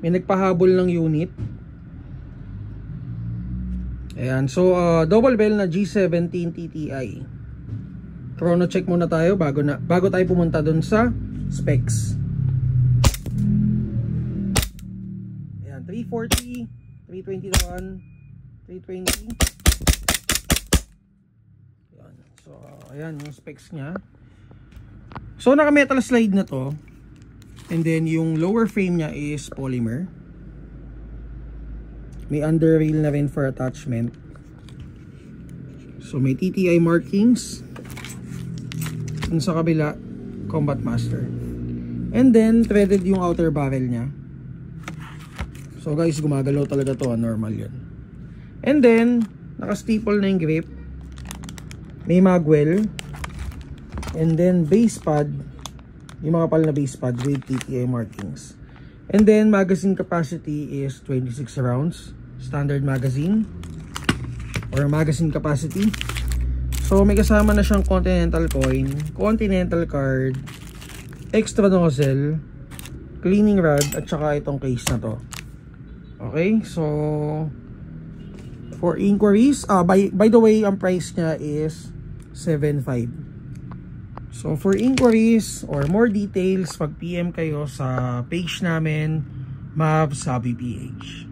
May nagpahabol ng unit. Ayan, so double bell na G17 TTI. Chrono check muna tayo bago tayo pumunta dun sa specs. Ayan, 340, 321, 320. Ayan, so ayan yung specs nya. So naka metal slide na to. And then yung lower frame nya is polymer. May under rail na rin for attachment. So may TTI markings. Dun sa kabila, Combat Master. And then threaded yung outer barrel nya. So guys, gumagalaw talaga to, normal yun. And then naka-staple na yung grip. May magwell. And then base pad, yung makapal na base pad with TTI markings. And then magazine capacity is 26 rounds. Standard magazine or magazine capacity. So may kasama na siyang Continental coin, Continental card, extra nozzle, cleaning rod, at saka itong case na to. Okay, so for inquiries, by the way, ang price niya is 7.5. So for inquiries or more details, pag PM kayo sa page namin, Mavs Hobby PH.